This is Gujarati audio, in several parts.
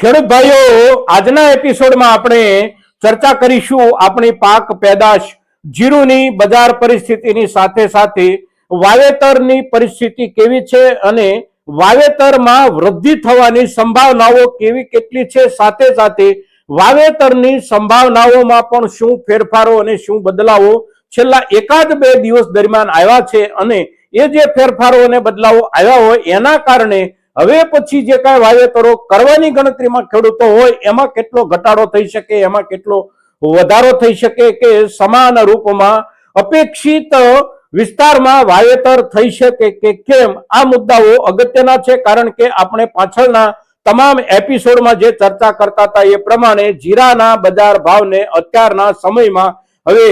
ખેડૂત ભાઈઓ, આજના એપિસોડમાં આપણે ચર્ચા કરીશું આપણી પાક પેદાશ જીરુની બજાર પરિસ્થિતિની સાથે સાથે વાવેતરની પરિસ્થિતિ કેવી છે અને વાવેતરમાં વૃદ્ધિ થવાની સંભાવનાઓ કેટલી છે, સાથે સાથે વાવેતરની સંભાવનાઓમાં પણ શું ફેરફારો અને શું બદલાવો છેલ્લા એકાદ બે દિવસ દરમિયાન આવ્યા છે અને એ જે ફેરફારો અને બદલાવો આવ્યા હોય એના કારણે હવે પછી જે કાંઈ વાવેતરો કરવાની ગણતરીમાં ખેડૂતો હોય એમાં કેટલો ઘટાડો થઈ શકે, એમાં કેટલો વધારો થઈ શકે કે સમાન રૂપમાં અપેક્ષિત વિસ્તારમાં વાવેતર થઈ શકે કે કેમ, આ મુદ્દાઓ અગત્યના છે. કારણ કે આપણે પાછળના તમામ એપિસોડમાં જે ચર્ચા કરતા હતા એ પ્રમાણે જીરાના બજાર ભાવને અત્યારના સમયમાં હવે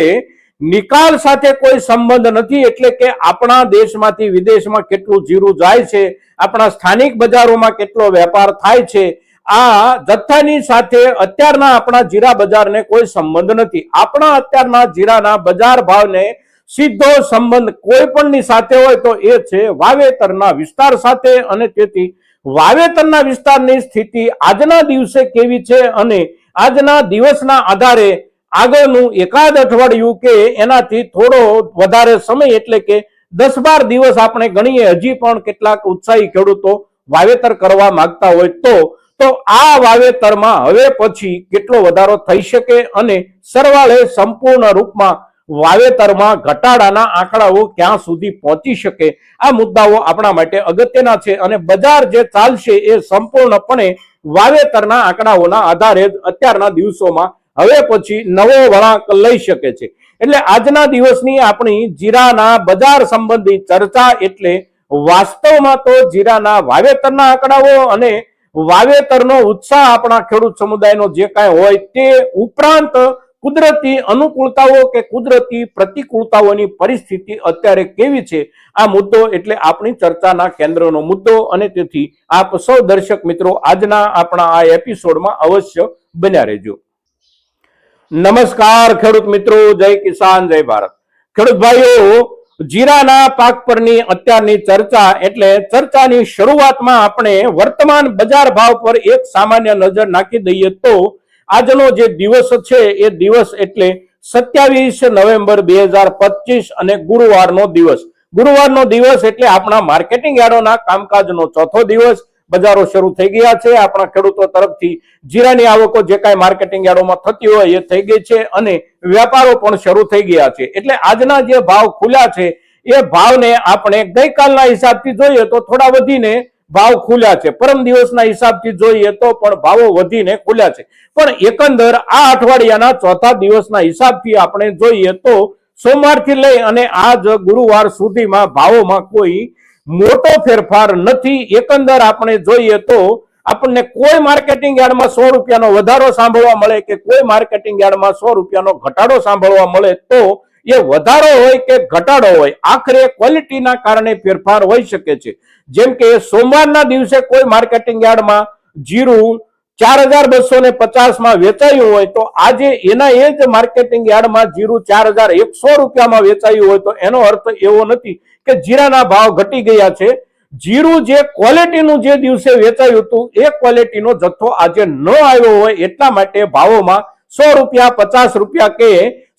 નિકાલ સાથે કોઈ સંબંધ નથી, એટલે કે આપણા દેશમાંથી વિદેશમાં કેટલું જીરું જાય છે, આપણા સ્થાનિક બજારોમાં કેટલો વેપાર થાય છે, આ જથ્થાની સાથે અત્યારના આપણા જીરા બજારને કોઈ સંબંધ નથી. આપણા અત્યારના જીરાના બજાર ભાવને સીધો સંબંધ કોઈ પણની સાથે હોય તો એ છે વાવેતરના વિસ્તાર સાથે. અને તેથી વાવેતરના વિસ્તારની સ્થિતિ આજના દિવસે કેવી છે અને આજના દિવસના આધારે આગળનું એકાદ અઠવાડિયું કે એનાથી થોડો વધારે સમય એટલે કે 10-12 દિવસ આપણે ગણીએ, હજી પણ કેટલાક ઉત્સાહી ખેડૂતો વાવેતર કરવા માંગતા હોય તો આ વાવેતરમાં હવે પછી કેટલો વધારો થઈ શકે અને સરવાળે સંપૂર્ણ રૂપમાં વાવેતરમાં ઘટાડાના આંકડાઓ ક્યાં સુધી પહોંચી શકે, આ મુદ્દાઓ આપણા માટે અગત્યના છે. અને બજાર જે ચાલશે એ સંપૂર્ણપણે વાવેતરના આંકડાઓના આધારે અત્યારના દિવસોમાં હવે પછી નવો વળાંક લઈ શકે છે. એટલે આજના દિવસની આપણી જીરાના બજાર સંબંધી ચર્ચા એટલે વાસ્તવમાં તો જીરાના વાવેતરના આંકડાઓ અને વાવેતરનો ઉત્સાહ આપણા ખેડૂત સમુદાયનો જે કાંઈ હોય તે ઉપરાંત કુદરતી અનુકૂળતાઓ કે કુદરતી પ્રતિકૂળતાઓની પરિસ્થિતિ અત્યારે કેવી છે, આ મુદ્દો એટલે આપણી ચર્ચાના કેન્દ્રનો મુદ્દો. અને તેથી આપ સૌ દર્શક મિત્રો આજના આપણા આ એપિસોડમાં અવશ્ય બન્યા રહેજો. નમસ્કાર ખેડૂત મિત્રો, જય કિસાન, જય ભારત. ખેડૂત ભાઈઓ, જીરાના પાક પરની અત્યારની ચર્ચા એટલે ચર્ચાની શરૂઆતમાં આપણે વર્તમાન બજાર ભાવ પર એક સામાન્ય નજર નાખી દઈએ તો આજનો જે દિવસ છે એ દિવસ એટલે 27 નવેમ્બર 2025 અને ગુરુવારનો દિવસ એટલે આપણા માર્કેટિંગ યાર્ડોના કામકાજનો ચોથો દિવસ. બજારો શરૂ થઈ ગયા છે. આપણા ખેડૂતો તરફથી જીરાની આવકો જે કાંઈ માર્કેટિંગ યાર્ડોમાં થતી હોય એ થઈ ગઈ છે અને વ્યાપારો પણ શરૂ થઈ ગયા છે. એટલે આજના જે ભાવ ખુલ્યા છે એ ભાવને આપણે ગઈકાલના હિસાબથી જોઈએ તો થોડા વધીને ભાવ ખુલ્યા છે, પરમ દિવસના હિસાબથી જોઈએ તો પણ ભાવો વધીને ખુલ્યા છે. પણ એકંદર આ અઠવાડિયાના ચોથા દિવસના હિસાબથી આપણે જોઈએ તો સોમવારથી લઈ અને આજ ગુરુવાર સુધીમાં ભાવોમાં કોઈ મોટો ફેરફાર નથી. એકંદર આપણે જોઈએ તો આપણને કોઈ માર્કેટિંગ યાર્ડમાં 100 રૂપિયાનો વધારો સાંભળવા મળે કે કોઈ માર્કેટિંગ યાર્ડમાં 100 રૂપિયાનો ઘટાડો સાંભળવા મળે તો એ વધારો હોય કે ઘટાડો હોય, આખરે ક્વોલિટીના કારણે ફેરફાર હોઈ શકે છે. જેમ કે સોમવારના દિવસે કોઈ માર્કેટિંગ યાર્ડમાં જીરું 4250 વેચાયું હોય તો આજે એના એ જ માર્કેટિંગ યાર્ડમાં જીરું 4100 રૂપિયામાં વેચાયું હોય તો એનો અર્થ એવો નથી કે જીરાના ભાવ ઘટી ગયા છે. જીરું જે ક્વોલિટીનું જે દિવસે વેચાયું હતું એ ક્વોલિટીનો જથ્થો આજે ન આવ્યો હોય એટલા માટે ભાવોમાં 100 રૂપિયા, 50 રૂપિયા કે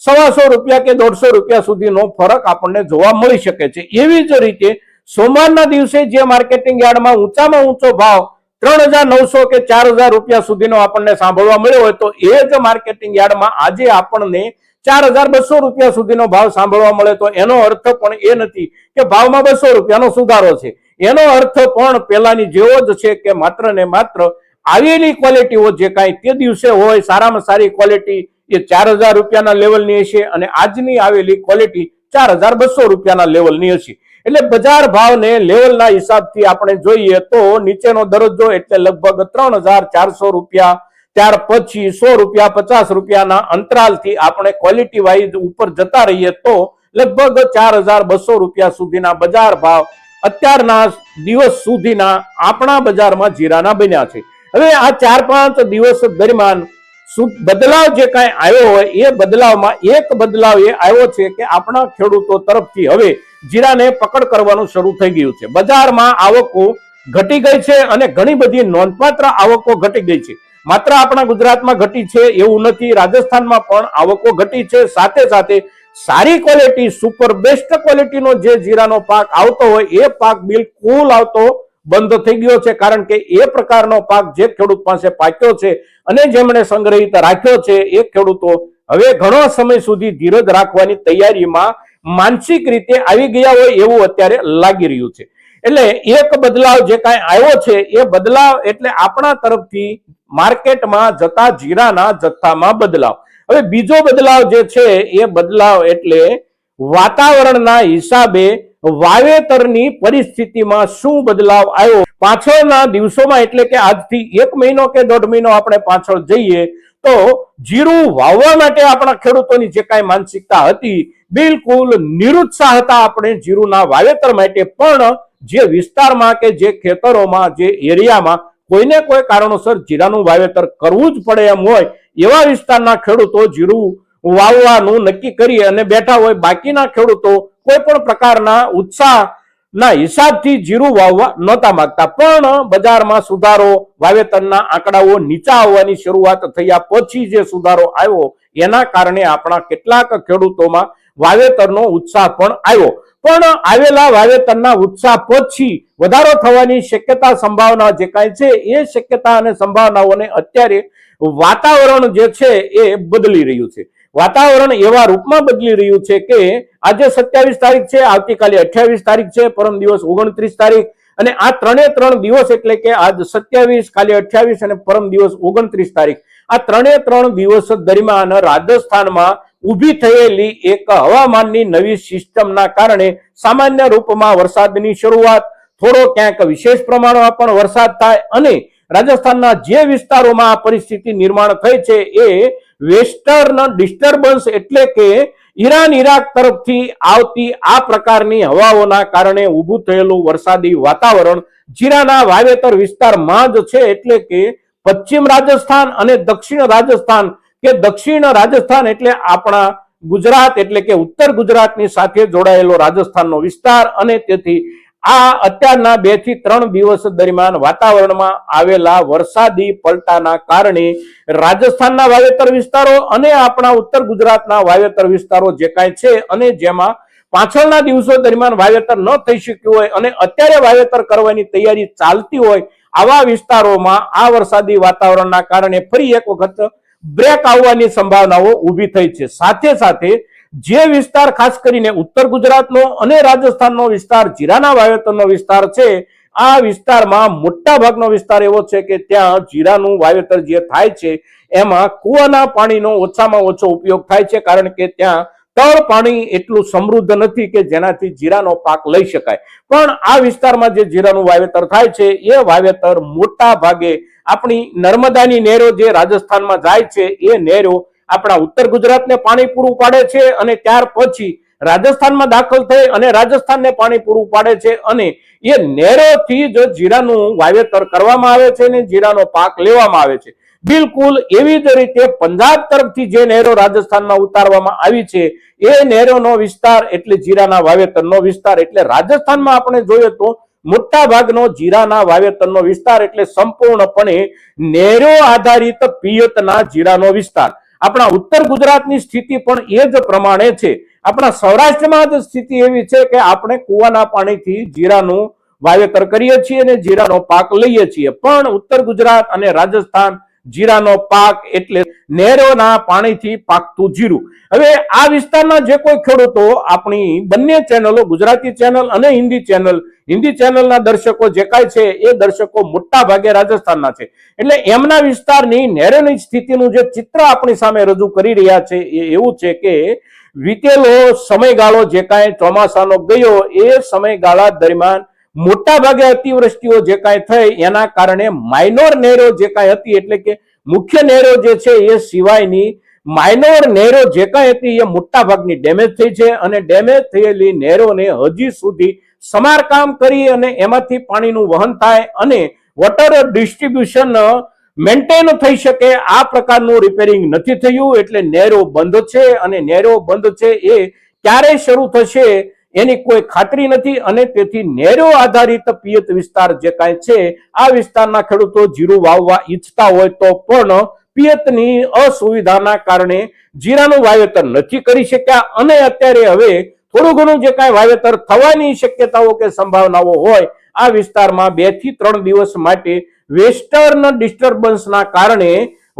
125 રૂપિયા કે 150 રૂપિયા સુધીનો ફરક આપણને જોવા મળી શકે છે. એવી જ રીતે સોમવારના દિવસે જે માર્કેટિંગ યાર્ડમાં ઊંચામાં ઊંચો ભાવ 3900 કે 4000 રૂપિયા સુધીનો આપણને સાંભળવા મળ્યો હોય તો એ જ માર્કેટિંગ યાર્ડમાં આજે આપણને 4200 રૂપિયા સુધીનો ભાવ સાંભળવા મળે તો એનો અર્થ પણ એ નથી કે ભાવમાં 200 રૂપિયાનો સુધારો છે. એનો અર્થ પણ પેલાની જેવો જ છે કે માત્ર ને માત્ર આવેલી ક્વોલિટીઓ જે કાંઈ તે દિવસે હોય સારામાં સારી ક્વોલિટી એ 4000 રૂપિયાના લેવલની હશે અને આજની આવેલી ક્વોલિટી 4200 રૂપિયાના લેવલની હશે. એટલે બજાર ભાવને લેવલના હિસાબથી આપણે જોઈએ તો નીચેનો દરજ્જો એટલે લગભગ 3400 રૂપિયા, ત્યાર પછી 100 રૂપિયા, 50 રૂપિયાના અંતરાલથી આપણે ક્વોલિટી વાઇઝ ઉપર જતા રહીએ તો લગભગ 4200 રૂપિયા સુધીના બજાર ભાવ અત્યારના દિવસ સુધીના આપણા બજારમાં જીરાના બન્યા છે. હવે આ 4-5 દિવસ દરમિયાન બદલાવ જે કાંઈ આવ્યો હોય એ બદલાવમાં એક બદલાવ એ આવ્યો છે કે આપણા ખેડૂતો તરફથી હવે જીરાને પકડ કરવાનું શરૂ થઈ ગયું છે. બજારમાં આવકો ઘટી ગઈ છે અને ઘણી બધી નોંધપાત્ર આવકો ઘટી ગઈ છે. માત્ર આપણા ગુજરાતમાં ઘટી છે એવું નથી, રાજસ્થાનમાં પણ આવકો ઘટી છે. સાથે સાથે સારી ક્વોલિટી, સુપર બેસ્ટ ક્વોલિટીનો જે જીરાનો પાક આવતો હોય એ પાક બિલકુલ આવતો બંધ થઈ ગયો છે. કારણ કે એ પ્રકારનો પાક જે ખેડૂત પાસે પાક્યો છે અને જેમણે સંગ્રહિત રાખ્યો છે એ ખેડૂતો હવે ઘણો સમય સુધી ધીરજ રાખવાની તૈયારીમાં માનસિક રીતે આવી ગયા હોય એવું અત્યારે લાગી રહ્યું છે. એટલે એક બદલાવ જે કાંઈ આવ્યો છે એ બદલાવ એટલે આપણા તરફથી માર્કેટમાં જતા જીરાના જથ્થામાં બદલાવ. હવે બીજો બદલાવ જે છે એ બદલાવ એટલે વાતાવરણના હિસાબે વાવેતરની પરિસ્થિતિમાં શું બદલાવ આવ્યો. પાછળના દિવસોમાં એટલે કે આજથી 1 મહિનો કે 1.5 મહિનો આપણે પાછળ જઈએ તો જીરું વાવવા માટે આપણા ખેડૂતોની જે કાંઈ માનસિકતા હતી બિલકુલ નિરુત્સાહ હતા આપણે જીરુના વાવેતર માટે. પણ જે વિસ્તારમાં કે જે ખેતરોમાં જે એરિયામાં કોઈને કોઈ કારણોસર જીરાનું વાવેતર કરવું જ પડે એમ હોય એવા વિસ્તારના ખેડૂતો જીરું વાવવાનું નક્કી કરી અને બેઠા હોય. બાકીના ખેડૂતો કોઈ પણ પ્રકારના ઉત્સાહના હિસાબથી જીરું વાવવા નહોતા માંગતા. પણ બજારમાં સુધારો, વાવેતરના આંકડાઓ નીચા આવવાની શરૂઆત થયા પછી જે સુધારો આવ્યો એના કારણે આપણા કેટલાક ખેડૂતોમાં વાવેતરનો ઉત્સાહ પણ આવ્યો. પણ આવેલા વાવેતરના ઉત્સાહ પછી વધારો થવાની શક્યતા, સંભાવના જે કાંઈ છે એ શક્યતા અને સંભાવનાઓને અત્યારે વાતાવરણ જે છે એ બદલી રહ્યું છે. વાતાવરણ એવા રૂપમાં બદલી રહ્યું છે કે આજે 27 તારીખ છે, આવતીકાલે 28 તારીખ છે, પરમ દિવસ 29 તારીખ, અને આ 3 દિવસ એટલે કે આજ 27, કાલે 28 અને પરમ દિવસ 29 તારીખ, આ 3 દિવસ દરમિયાન રાજસ્થાનમાં ઊભી થયેલી એક હવામાનની નવી સિસ્ટમના કારણે સામાન્ય રૂપમાં વરસાદની શરૂઆત, થોડો ક્યાંક વિશેષ પ્રમાણમાં પણ વરસાદ થાય અને રાજસ્થાનના જે વિસ્તારોમાં આ પરિસ્થિતિ નિર્માણ થઈ છે એ વેસ્ટર્ન ડિસ્ટર્બન્સ એટલે કે ઈરાન ઇરાક તરફથી આવતી આ પ્રકારની હવાઓના કારણે ઊભું થયેલું વરસાદી વાતાવરણ જીરાના વાવેતર વિસ્તારમાં જ છે. એટલે કે પશ્ચિમ રાજસ્થાન અને દક્ષિણ રાજસ્થાન કે દક્ષિણ રાજસ્થાન એટલે આપણા ગુજરાત એટલે કે ઉત્તર ગુજરાતની સાથે જોડાયેલો રાજસ્થાનનો વિસ્તાર. અને તેથી આ અત્યારના 2 થી 3 દિવસ દરમિયાન વાતાવરણમાં આવેલા વરસાદી પલટાના કારણે રાજસ્થાનના વાવેતર વિસ્તારો અને આપણા ઉત્તર ગુજરાતના વાવેતર વિસ્તારો જે કાંઈ છે અને જેમાં પાછળના દિવસો દરમિયાન વાવેતર ન થઈ શક્યું હોય અને અત્યારે વાવેતર કરવાની તૈયારી ચાલતી હોય આવા વિસ્તારોમાં આ વરસાદી વાતાવરણના કારણે ફરી એક વખત બ્રેક આવવાની સંભાવનાઓ ઊભી થઈ છે. સાથે સાથે જે વિસ્તાર ખાસ કરીને ઉત્તર ગુજરાતનો અને રાજસ્થાનનો વિસ્તાર જીરાના વાવેતરનો વિસ્તાર છે આ વિસ્તારમાં મોટા ભાગનો વિસ્તાર એવો છે કે ત્યાં જીરાનું વાવેતર જે થાય છે એમાં કૂવાના પાણીનો ઓછામાં ઓછો ઉપયોગ થાય છે. કારણ કે ત્યાં તળ પાણી એટલું સમૃદ્ધ નથી કે જેનાથી જીરાનો પાક લઈ શકાય. પણ આ વિસ્તારમાં જે જીરાનું વાવેતર થાય છે એ વાવેતર મોટા ભાગે આપણી નર્મદાની નહેરો જે રાજસ્થાનમાં જાય છે એ નહેરો આપણા ઉત્તર ગુજરાતને પાણી પૂરું પાડે છે અને ત્યાર પછી રાજસ્થાનમાં દાખલ થઈ અને રાજસ્થાનને પાણી પૂરું પાડે છે અને એ નહેરોથી જ જીરાનું વાવેતર કરવામાં આવે છે અને જીરાનો પાક લેવામાં આવે છે. બિલકુલ એવી જ રીતે પંજાબ તરફથી જે નહેરો રાજસ્થાનમાં ઉતારવામાં આવી છે એ નહેરોનો વિસ્તાર એટલે જીરાના વાવેતરનો વિસ્તાર. એટલે રાજસ્થાનમાં આપણે જોઈએ તો મોટા ભાગનો જીરાના વાવેતરનો વિસ્તાર એટલે સંપૂર્ણપણે નહેરો આધારિત પિયતના જીરાનો વિસ્તાર. આપણા ઉત્તર ગુજરાતની સ્થિતિ પણ એ જ પ્રમાણે છે. આપણા સૌરાષ્ટ્રમાં જ સ્થિતિ એવી છે કે આપણે કૂવાના પાણીથી જીરાનું વાવેતર કરીએ છીએ અને જીરાનો પાક લઈએ છીએ. પણ ઉત્તર ગુજરાત અને રાજસ્થાન જીરાનો પાક એટલે નહેરોના પાણીથી પાકતું જીરું. હવે આ વિસ્તારના જે કોઈ ખેડૂતો આપણી બંને ચેનલો ગુજરાતી ચેનલ અને હિન્દી ચેનલના દર્શકો જે કાંઈ છે એ દર્શકો મોટા ભાગે રાજસ્થાનના છે. એટલે એમના વિસ્તારની નહેરોની સ્થિતિનું જે ચિત્ર આપણી સામે રજૂ કરી રહ્યા છે એ એવું છે કે વીતેલો સમયગાળો જે કાંઈ ચોમાસાનો ગયો એ સમયગાળા દરમિયાન મોટા ભાગે અતિવૃષ્ટિઓ જે કાંઈ થઈ એના કારણે માઇનોર નહેરો જે કાંઈ હતી એટલે કે મુખ્ય નહેરો જે છે એ સિવાયની માઇનોર નહેરો જે કાંઈ હતી એ મોટા ભાગની ડેમેજ થઈ છે અને ડેમેજ થયેલી નહેરોને હજી સુધી સમારકામ કરી અને એમાંથી પાણીનું વહન થાય અને વોટર ડિસ્ટ્રીબ્યુશન મેન્ટેન થઈ શકે આ પ્રકારનું રિપેરિંગ નથી થયું. એટલે નહેરો બંધ છે અને નહેરો બંધ છે એ ક્યારે શરૂ થશે એની કોઈ ખાતરી નથી અને તેથી નેરો આધારિત પિયત વિસ્તાર જે કાંઈ છે આ વિસ્તારના ખેડૂતો જીરું વાવવા ઈચ્છતા હોય તો પણ પિયતની અસુવિધાના કારણે જીરાનું વાવેતર નથી કરી શક્યા અને અત્યારે હવે થોડું ઘણું જે કાંઈ વાવેતર થવાની શક્યતાઓ કે સંભાવનાઓ હોય આ વિસ્તારમાં 2 થી 3 દિવસ માટે વેસ્ટર્ન ડિસ્ટર્બન્સના કારણે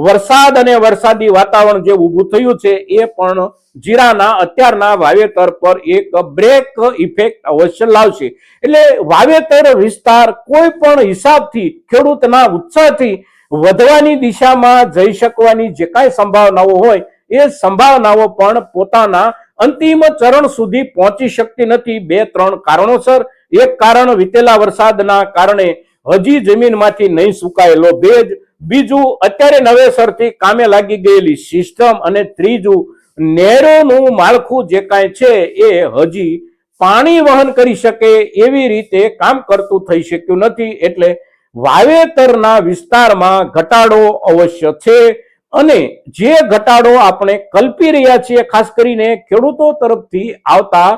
વરસાદ અને વરસાદી વાતાવરણ જે ઊભું થયું છે એ પણ જીરાના અત્યારના વાવેતર પર એક બ્રેક ઇફેક્ટ અવશ્ય લાવશે. એટલે વાવેતર વિસ્તાર કોઈ પણ હિસાબથી ખેડૂતના ઉત્સાહથી વધવાની દિશામાં જઈ શકવાની જે કાંઈ સંભાવનાઓ હોય એ સંભાવનાઓ પણ પોતાના અંતિમ ચરણ સુધી પહોંચી શકતી નથી 2-3 કારણોસર. એક કારણ વીતેલા વરસાદના કારણે હજી જમીનમાંથી નહીં સુકાયેલો ભેજ, બીજું અત્યારે નવેસરથી કામે લાગી ગયેલી સિસ્ટમ અને ત્રીજું નેરોનું માળખું જે કાંઈ છે એ હજી પાણી વહન કરી શકે એવી રીતે કામ કરતું થઈ શક્યું નથી. એટલે વાવેતરના વિસ્તારમાં ઘટાડો અવશ્ય છે અને જે ઘટાડો આપણે કલ્પી રહ્યા છીએ ખાસ કરીને ખેડૂતો તરફથી આવતા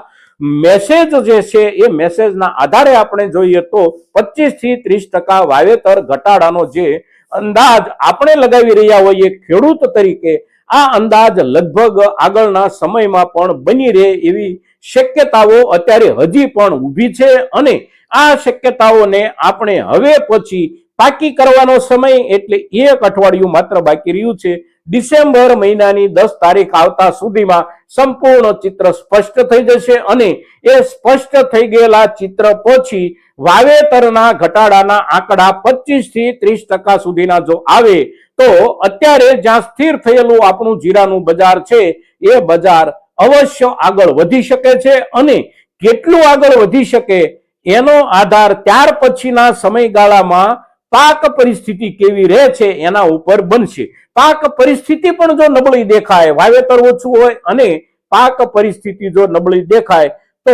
મેસેજ જે છે એ મેસેજના આધારે આપણે જોઈએ તો 25 થી 30% વાવેતર ઘટાડાનો જે અંદાજ આપણે લગાવી રહ્યા હોઈએ ખેડૂત તરીકે આ અંદાજ લગભગ આગળના સમયમાં પણ બની રહે એવી શક્યતાઓ અત્યારે હજી પણ ઊભી છે અને આ શક્યતાઓને આપણે હવે પછી પાકી કરવાનો સમય એટલે 1 અઠવાડિયું માત્ર બાકી રહ્યું છે. ડિસેમ્બર મહિનાની 10 તારીખ આવતા સુધીમાં સંપૂર્ણ ચિત્ર સ્પષ્ટ થઈ જશે અને એ સ્પષ્ટ થઈ ગયેલા ચિત્ર પછી વાવેતરના ઘટાડાના આંકડા 25 થી 30% સુધીના જો આવે તો અત્યારે જ્યાં સ્થિર થયેલું આપણું જીરાનું બજાર છે એ બજાર અવશ્ય આગળ વધી શકે છે અને કેટલું આગળ વધી શકે એનો આધાર ત્યાર પછીના સમયગાળામાં પાક પરિસ્થિતિ કેવી રહે છે એના ઉપર બનશે. પાક પરિસ્થિતિ પણ જો નબળી દેખાય, વાવેતર ઓછું હોય અને પાક પરિસ્થિતિ જો નબળી દેખાય તો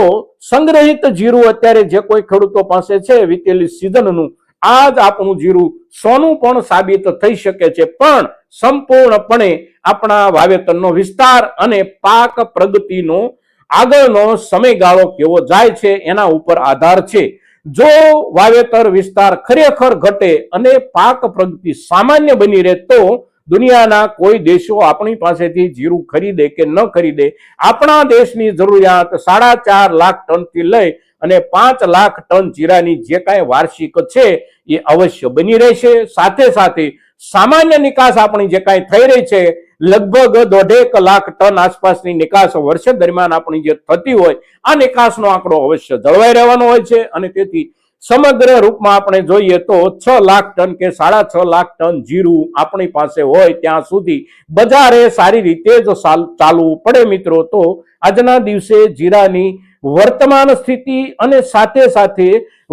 સંગ્રહિત જીરું અત્યારે જે કોઈ ખેડૂતો પાસે છે વીતેલી સિઝનનું આ જ આપણું જીરું સોનું પણ સાબિત થઈ શકે છે. પણ સંપૂર્ણપણે આપણા વાવેતરનો વિસ્તાર અને પાક પ્રગતિનો આગળનો સમયગાળો કેવો જાય છે એના ઉપર આધાર છે. જો વાવેતર વિસ્તાર ખરેખર ઘટે અને પાક પ્રગતિ સામાન્ય બની રહે તો દુનિયાના કોઈ દેશો આપણી પાસેથી જીરું ખરીદે કે ન ખરીદે આપણા દેશની જરૂરિયાત 4.5 લાખ ટનથી લઈ અને 5 લાખ ટન જીરાની જે કાંઈ વાર્ષિક છે એ અવશ્ય બની રહેશે. સાથે સાથે સામાન્ય નિકાસ આપણી જે કાંઈ થઈ રહી છે લગભગ 1.5 લાખ ટન આસપાસની નિકાસ વર્ષ દરમિયાન આપણી જે થતી હોય આ નિકાસનો આંકડો અવશ્ય જળવાઈ રહેવાનો હોય છે અને તેથી સમગ્ર રૂપમાં આપણે જોઈએ તો 6 લાખ ટન કે 6.5 લાખ ટન જીરું આપણી પાસે હોય ત્યાં સુધી બજારે સારી રીતે જો ચાલવું પડે મિત્રો તો આજના દિવસે જીરાની વર્તમાન સ્થિતિ અને સાથે સાથે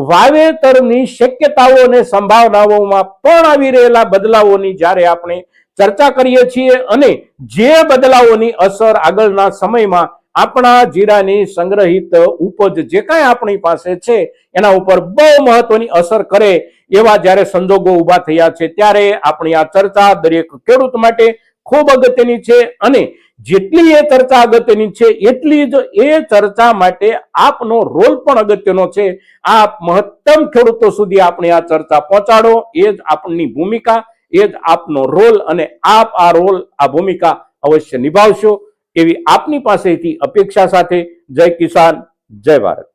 વાવેતરની શક્યતાઓ અને સંભાવનાઓમાં પણ આવી રહેલા બદલાવોની જ્યારે આપણે ચર્ચા કરીએ છીએ અને જે બદલાવોની અસર આગળના સમયમાં આપણા જીરાની સંગ્રહિત ઉપજ જે કાંઈ આપણી પાસે છે એના ઉપર બહુ મહત્વની અસર કરે એવા જ્યારે સંજોગો ઊભા થયા છે ત્યારે આપણી આ ચર્ચા દરેક ખેડૂત માટે ખૂબ અગત્યની છે અને જેટલી એ ચર્ચા અગત્યની છે એટલી જ એ ચર્ચા માટે આપનો રોલ પણ અગત્યનો છે. આપ મહત્તમ ખેડૂતો સુધી આપણી આ ચર્ચા પહોંચાડો એ જ આપની ભૂમિકા, એ જ આપનો રોલ અને આપ આ રોલ આ ભૂમિકા અવશ્ય નિભાવશો એવી આપની પાસેથી અપેક્ષા સાથે જય કિસાન, જય ભારત.